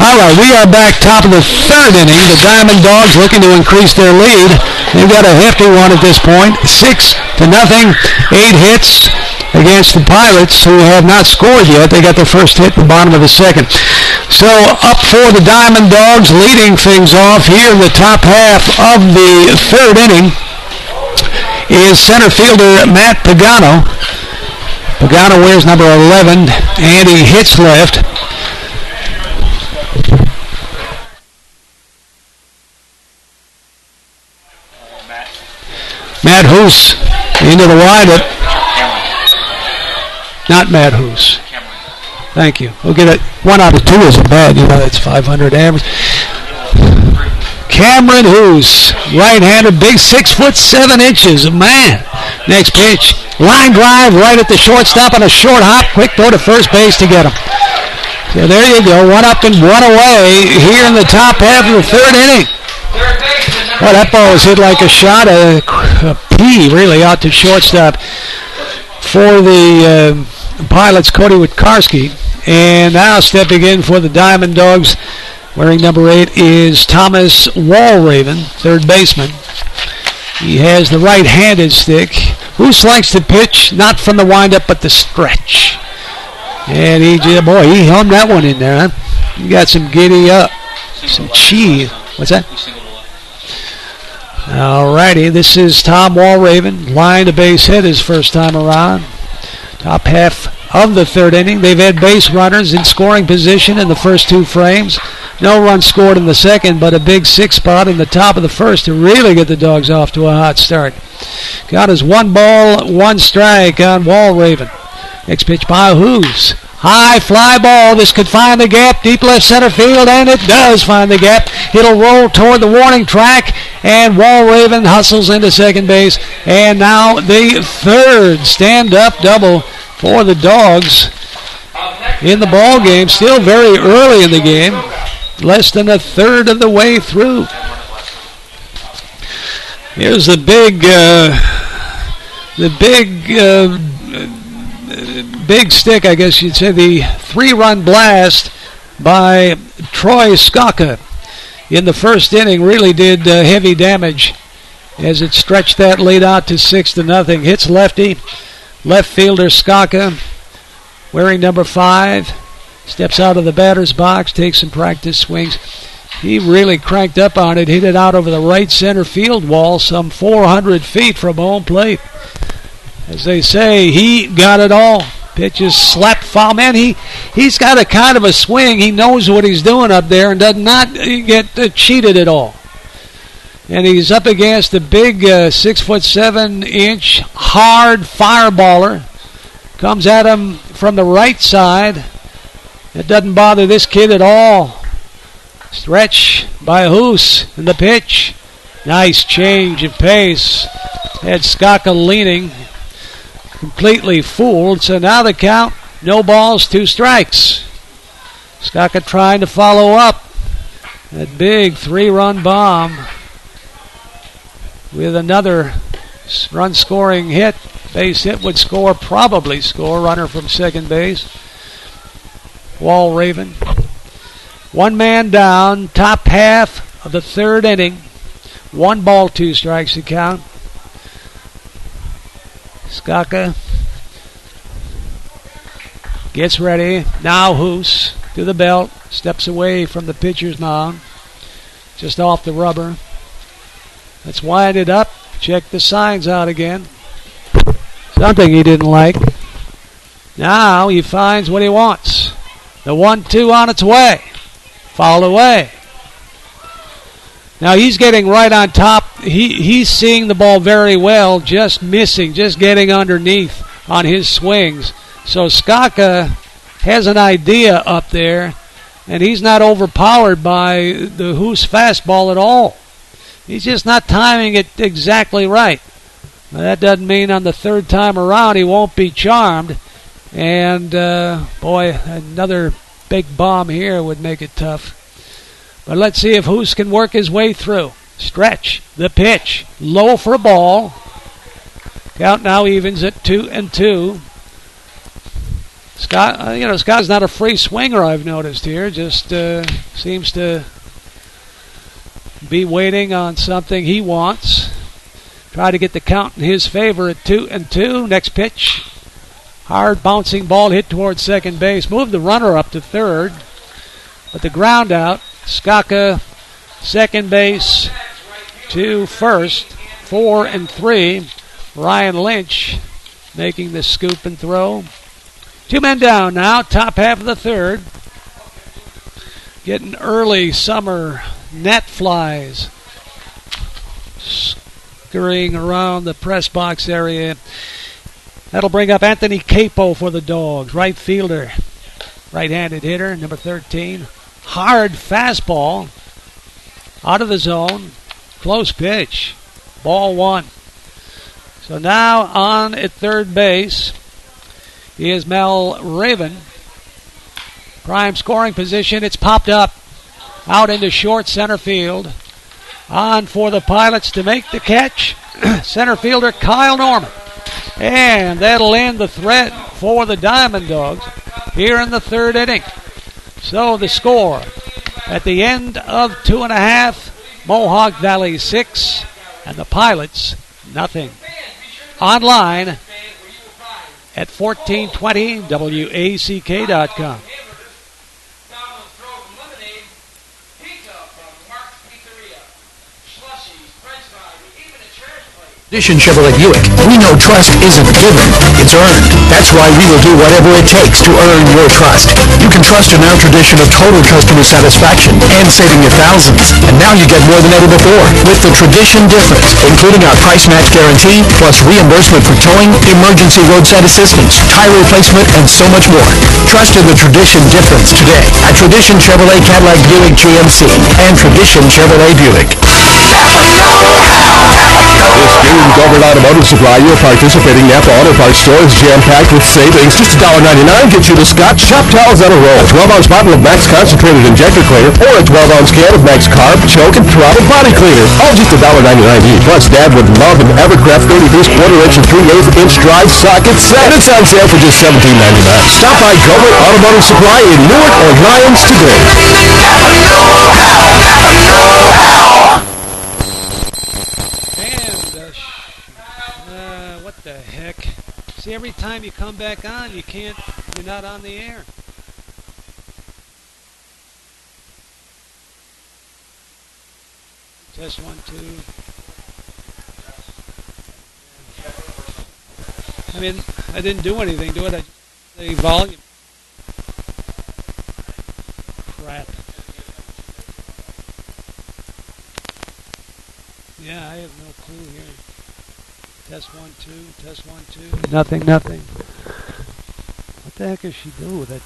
All right, we are back top of the third inning. The DiamondDawgs looking to increase their lead. They've got a hefty one at this point, 6-0, 8 hits against the Pilots, who have not scored yet. They got their first hit at the bottom of the second. So up for the DiamondDawgs, leading things off here in the top half of the third inning is center fielder Matt Pagano. Pagano wears number 11, and he hits left. Matt Hoos into the windup. Not Matt Hoos. Thank you. We'll get it. 1 out of 2 isn't bad. You know, that's 500 average. Cameron Hoos, right-hander, big 6'7". Man. Next pitch. Line drive right at the shortstop on a short hop. Quick throw to first base to get him. So there you go. 1 up and 1 away here in the top half of the third inning. Well, that ball was hit like a shot, a pea, really, out to shortstop for the Pilots, Cody Witkarski. And now stepping in for the DiamondDawgs, wearing number 8, is Thomas Walraven, third baseman. He has the right-handed stick. Hoos likes to pitch, not from the windup, but the stretch. And he hummed that one in there, huh? He got some giddy up, some cheese. What's that? All righty, this is Tom Walraven, line to base hit his first time around. Top half of the third inning. They've had base runners in scoring position in the first 2 frames. No runs scored in the second, but a big 6 spot in the top of the first to really get the Dogs off to a hot start. Got his 1 ball, 1 strike on Walraven. Next pitch by Hoos. High fly ball. This could find the gap. Deep left center field, and it does find the gap. It'll roll toward the warning track, and Walraven hustles into second base. And now the third stand-up double for the Dogs in the ball game. Still very early in the game. Less than a third of the way through. Here's the big stick, I guess you'd say, the 3-run blast by Troy Skaka in the first inning really did heavy damage as it stretched that lead out to 6-0. Hits lefty. Left fielder Skaka, wearing number 5, steps out of the batter's box, takes some practice swings. He really cranked up on it, hit it out over the right center field wall, some 400 feet from home plate. As they say, he got it all. Pitches slapped foul. Man, he's got a kind of a swing. He knows what he's doing up there and does not get cheated at all. And he's up against a big 6'7" hard fireballer. Comes at him from the right side. It doesn't bother this kid at all. Stretch by Hoos in the pitch. Nice change of pace. Had Skaka leaning. Completely fooled. So now the count, no balls, 2 strikes. Skaka trying to follow up that big 3-run bomb with another run-scoring hit. Base hit would probably score. Runner from second base. Wall Raven. One man down, top half of the third inning. 1 ball, 2 strikes to count. Skaka gets ready. Now Hoos to the belt. Steps away from the pitcher's mound. Just off the rubber. Let's wind it up. Check the signs out again. Something he didn't like. Now he finds what he wants. The 1-2 on its way. Fouled away. Now he's getting right on top. He's seeing the ball very well, just missing, just getting underneath on his swings. So Skaka has an idea up there, and he's not overpowered by the Hoos fastball at all. He's just not timing it exactly right. Now, that doesn't mean on the third time around he won't be charmed. And, boy, another big bomb here would make it tough. But let's see if Hoos can work his way through. Stretch, the pitch, low for a ball. Count now evens at 2-2. Scott's not a free swinger, I've noticed here. Just seems to be waiting on something he wants. Try to get the count in his favor at 2-2. Next pitch. Hard bouncing ball hit towards second base. Moved the runner up to third. But the ground out. Skaka, second base to first. 4-3. Ryan Lynch making the scoop and throw. 2 men down now. Top half of the third. Getting early summer net flies. Scurrying around the press box area. That'll bring up Anthony Capo for the Dogs. Right fielder. Right-handed hitter, number 13. Hard fastball. Out of the zone. Close pitch. Ball 1. So now on at third base is Mel Raven. Prime scoring position. It's popped up. Out into short center field. On for the Pilots to make the catch. Center fielder Kyle Norman. And that'll end the threat for the DiamondDawgs here in the third inning. So the score at the end of 2.5, Mohawk Valley 6, and the Pilots nothing. Online at 1420 WACK.com. Tradition Chevrolet Buick, we know trust isn't given, it's earned. That's why we will do whatever it takes to earn your trust. You can trust in our tradition of total customer satisfaction and saving you thousands. And now you get more than ever before with the Tradition Difference, including our price match guarantee, plus reimbursement for towing, emergency roadside assistance, tire replacement, and so much more. Trust in the Tradition Difference today at Tradition Chevrolet Cadillac Buick GMC and Tradition Chevrolet Buick. This June, Colburn Automotive Supply, your participating Napa Auto Parts store is jam-packed with savings. Just $1.99 gets you the Scotch Shop Towels on a roll, a 12-ounce bottle of Max Concentrated Injector Cleaner, or a 12-ounce can of Max Carb, Choke, and Throttle Body Cleaner. All just $1.99 each. Plus, Dad would love an Evercraft 30-piece quarter-inch and 3/8-inch drive socket set. And it's on sale for just $17.99. Stop by Colburn Automotive Supply in Newark or Lyons today. What the heck? See, every time you come back on, you're not on the air. Test 1, 2. I mean, I didn't do anything to it. The volume. Crap. Yeah, I have no clue here. Test 1, 2. Test 1, 2. Nothing. What the heck is she doing with it?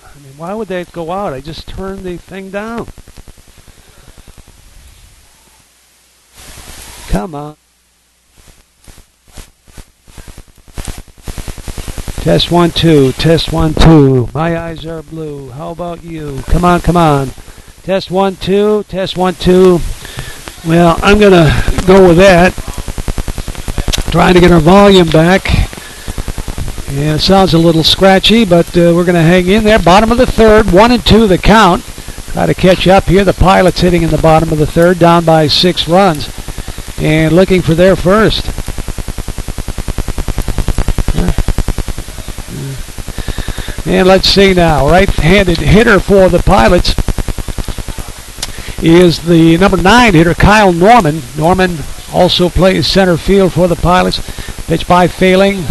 I mean, why would that go out? I just turned the thing down. Come on. Test 1, 2. Test 1, 2. My eyes are blue. How about you? Come on, come on. Test 1, 2. Test 1, 2. Well, I'm going to go with that. Trying to get our volume back. Yeah, it sounds a little scratchy, but we're going to hang in there. Bottom of the third, 1 and 2 the count. Try to catch up here. The Pilots hitting in the bottom of the third, down by 6 runs. And looking for their first. And let's see now. Right-handed hitter for the Pilots is the number 9 hitter, Kyle Norman. Norman also plays center field for the Pilots. Pitch by Failing.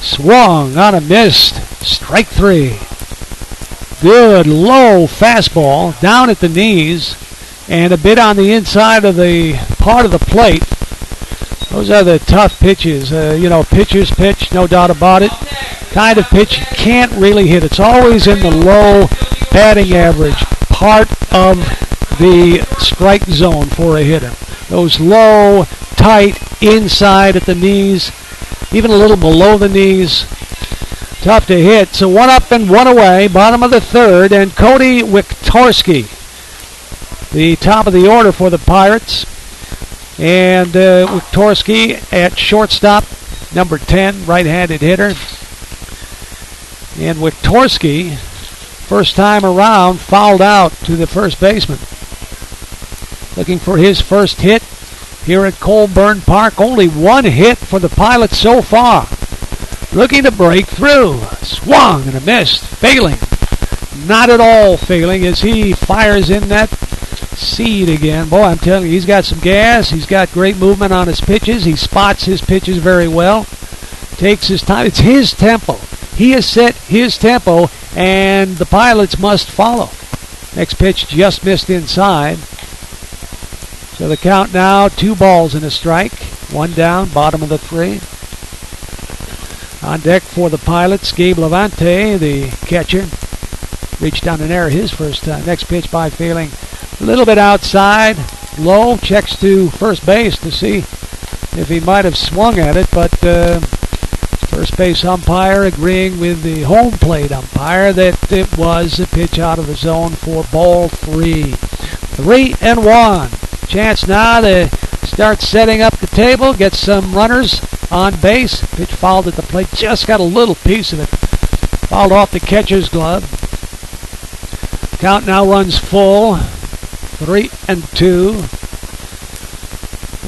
Swung on a missed. Strike 3. Good low fastball down at the knees and a bit on the inside of the part of the plate. Those are the tough pitches. Pitcher's pitch, no doubt about it. Kind of pitch you can't really hit. It's always in the low batting average part of the strike zone for a hitter. Those low, tight, inside at the knees, even a little below the knees. Tough to hit. So 1 up and 1 away, bottom of the third, and Cody Wiktorski, the top of the order for the Pirates. And Wiktorski at shortstop, number 10, right-handed hitter. And Wiktorski, first time around, fouled out to the first baseman. Looking for his first hit here at Colburn Park. Only 1 hit for the Pilots so far. Looking to break through. Swung and a missed. Failing. Not at all failing as he fires in that seed again. Boy, I'm telling you, he's got some gas. He's got great movement on his pitches. He spots his pitches very well. Takes his time. It's his tempo. He has set his tempo, and the Pilots must follow. Next pitch just missed inside. So the count now, 2 balls and a strike. 1 down, bottom of the 3. On deck for the Pilots, Gabe Levante, the catcher. Reached on an error his first time. Next pitch by Failing. A little bit outside, low. Checks to first base to see if he might have swung at it, but first base umpire agreeing with the home plate umpire that it was a pitch out of the zone for ball 3. 3 and 1. Chance now to start setting up the table, get some runners on base. Pitch fouled at the plate, just got a little piece of it. Fouled off the catcher's glove. Count now runs full. 3 and 2.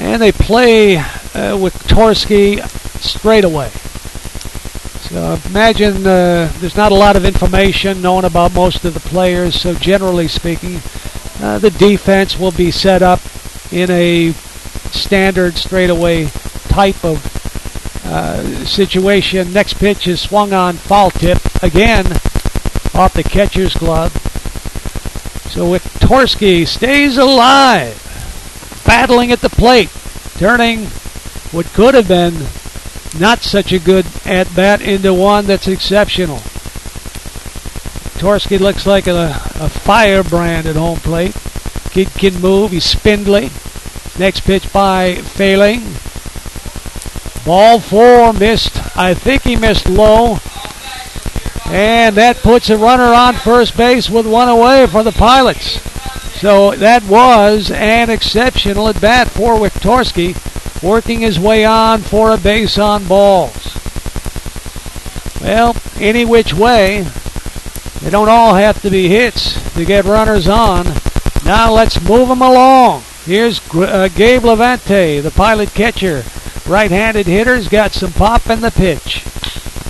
And they play Wiktorski straight away. So imagine there's not a lot of information known about most of the players, so generally speaking, the defense will be set up in a standard straightaway type of situation. Next pitch is swung on, foul tip, again off the catcher's glove. So Wiktorski stays alive, battling at the plate, turning what could have been not such a good at-bat into one that's exceptional. Wiktorski looks like a firebrand at home plate. Kid can move, he's spindly. Next pitch by Failing. Ball 4, missed. I think he missed low. And that puts a runner on first base with 1 away for the Pilots. So that was an exceptional at bat for Wiktorski, working his way on for a base on balls. Well, any which way, they don't all have to be hits to get runners on. Now let's move them along. Here's Gabe Levante, the Pilot catcher. Right-handed hitter's got some pop in the pitch.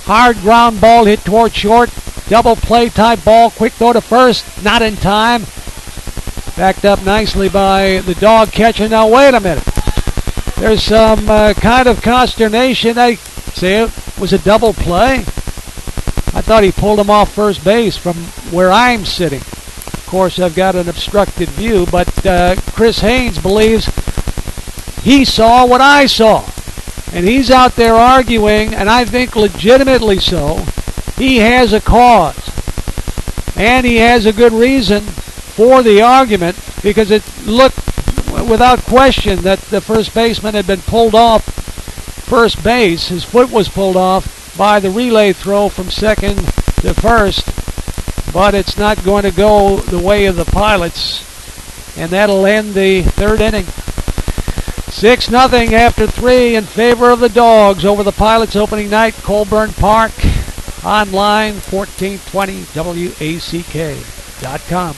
Hard ground ball hit toward short. Double play type ball. Quick throw to first. Not in time. Backed up nicely by the dog catcher. Now wait a minute. There's some kind of consternation. I say it was a double play. I thought he pulled him off first base from where I'm sitting. Of course, I've got an obstructed view, but Chris Haynes believes he saw what I saw. And he's out there arguing, and I think legitimately so. He has a cause. And he has a good reason for the argument, because it looked without question that the first baseman had been pulled off first base. His foot was pulled off by the relay throw from second to first, but it's not going to go the way of the Pilots, and that'll end the third inning. 6-0 after 3 in favor of the Dogs over the Pilots opening night, Colburn Park. Online, 1420wack.com.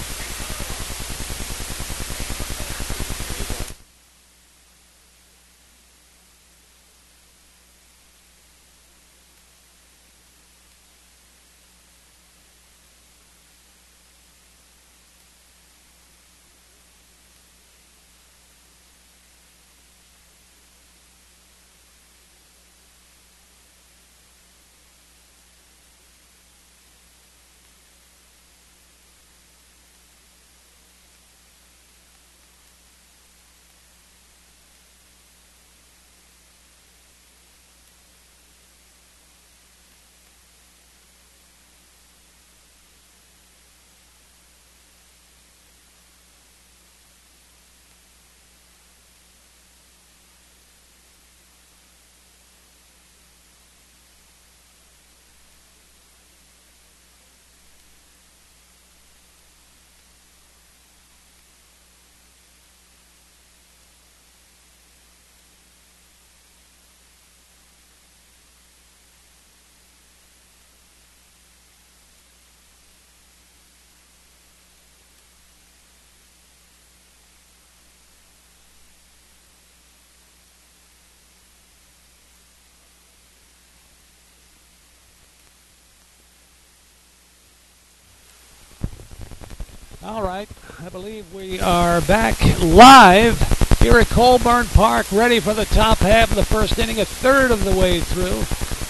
All right, I believe we are back live here at Colburn Park, ready for the top half of the first inning, a third of the way through.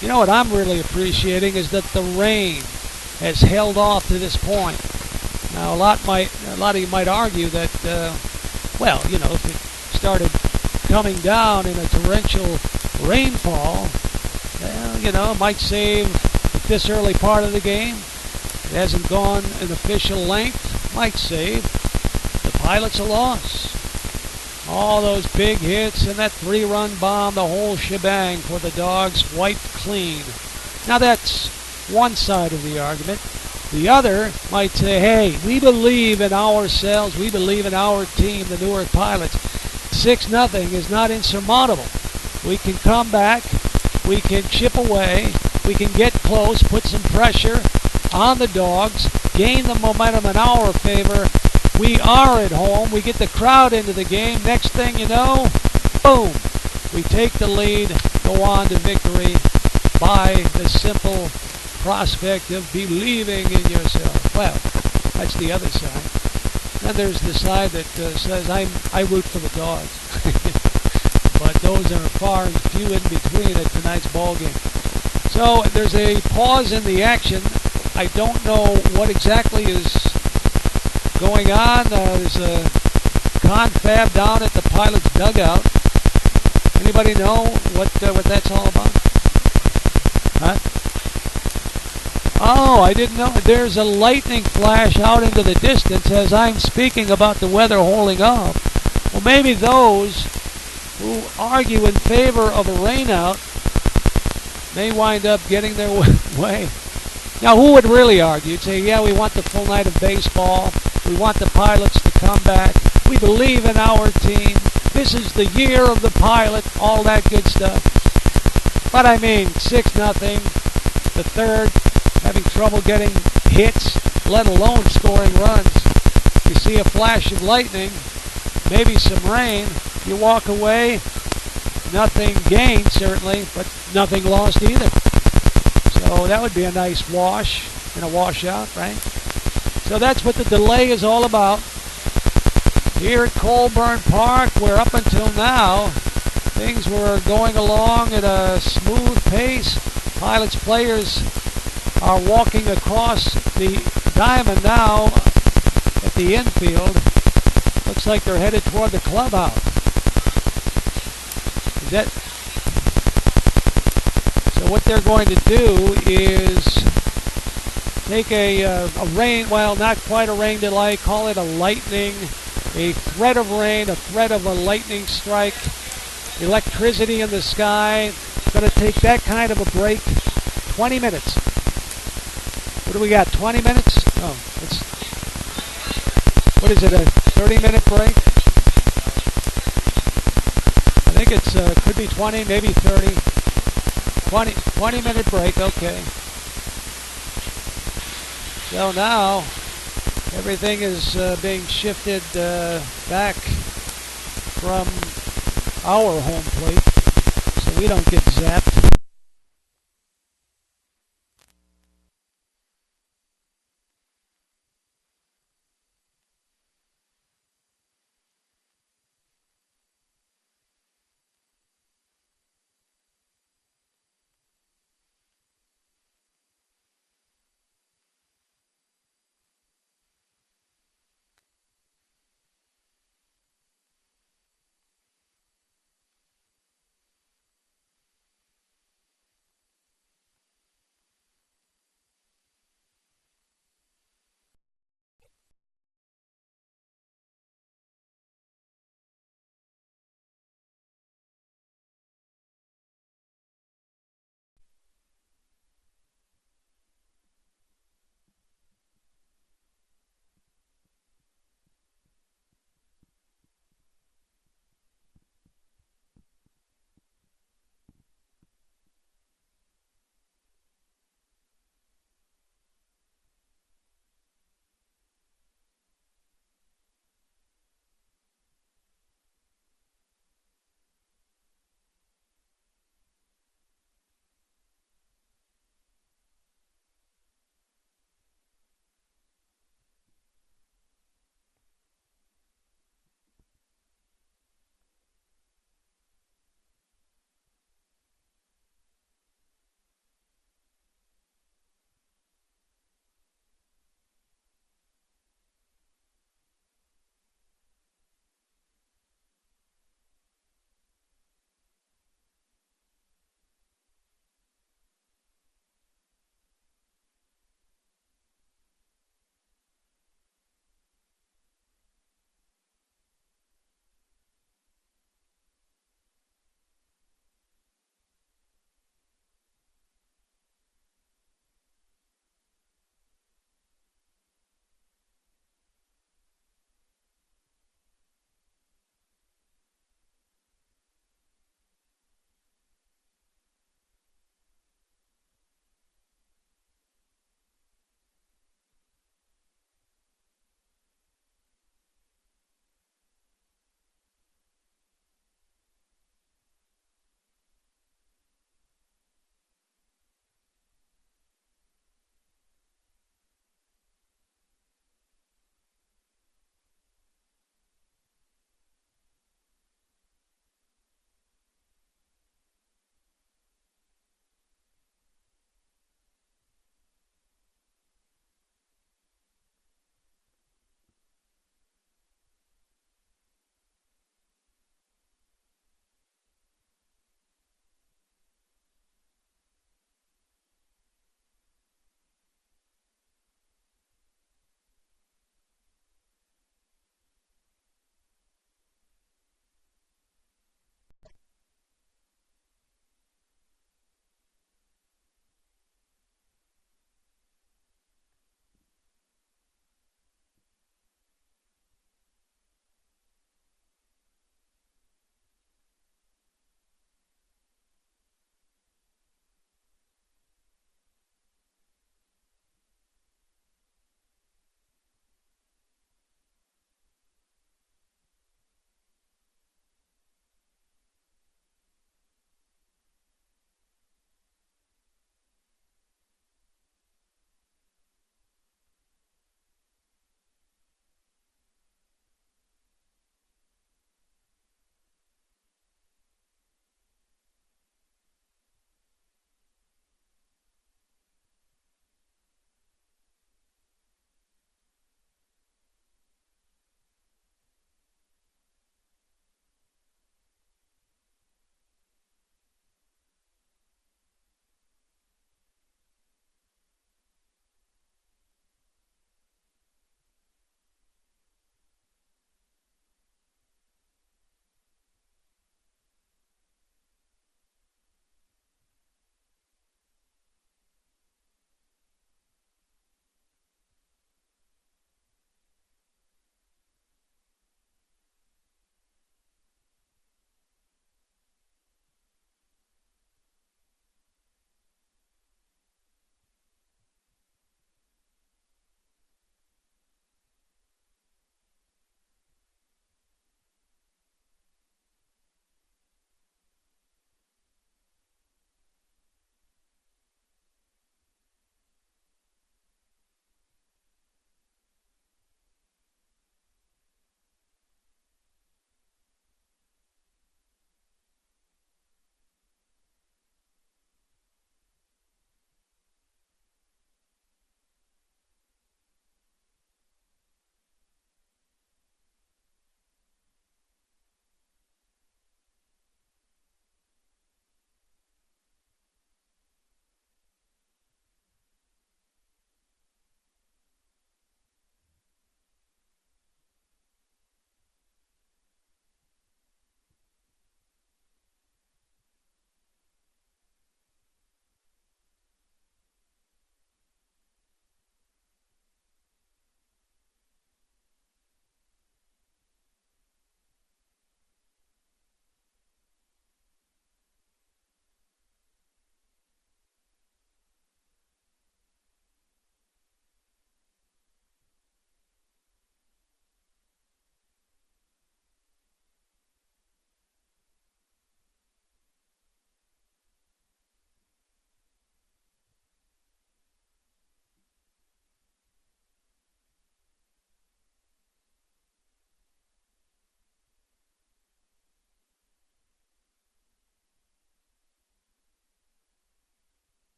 You know what I'm really appreciating is that the rain has held off to this point. Now, a lot of you might argue that, well, you know, if it started coming down in a torrential rainfall, well, you know, it might save this early part of the game. It hasn't gone an official length. Might save the Pilots a loss. All those big hits and that 3-run bomb, the whole shebang for the Dogs wiped clean. Now that's one side of the argument. The other might say, hey, we believe in ourselves. We believe in our team, the Newark Pilots. 6-0 is not insurmountable. We can come back. We can chip away. We can get close, put some pressure on the Dogs, gain the momentum in our favor. We are at home. We get the crowd into the game. Next thing you know, boom, we take the lead, go on to victory by the simple prospect of believing in yourself. Well, that's the other side. Then there's the side that says, I root for the Dogs. But those are far and few in between at tonight's ball game. So there's a pause in the action. I don't know what exactly is going on. There's a confab down at the Pilots' dugout. Anybody know what that's all about? Huh? Oh, I didn't know. There's a lightning flash out into the distance as I'm speaking about the weather holding up. Well, maybe those who argue in favor of a rainout may wind up getting their way. Now, who would really argue? You'd say, yeah, we want the full night of baseball. We want the Pilots to come back. We believe in our team. This is the year of the Pilot, all that good stuff. But I mean, 6-0, the third, having trouble getting hits, let alone scoring runs. You see a flash of lightning, maybe some rain. You walk away, nothing gained, certainly, but nothing lost either. So that would be a nice wash and a washout, right? So that's what the delay is all about. Here at Colburn Park, where up until now, things were going along at a smooth pace. Pilots players are walking across the diamond now at the infield. Looks like they're headed toward the clubhouse. So what they're going to do is take a rain, well, not quite a rain delay, call it a lightning, a threat of rain, a threat of a lightning strike, electricity in the sky. Going to take that kind of a break 20 minutes. What do we got? 20 minutes? Oh, what is it? A 30-minute break? I think it's could be 20, maybe 30. 20-minute break. Okay. So now everything is being shifted back from our home plate, so we don't get zapped.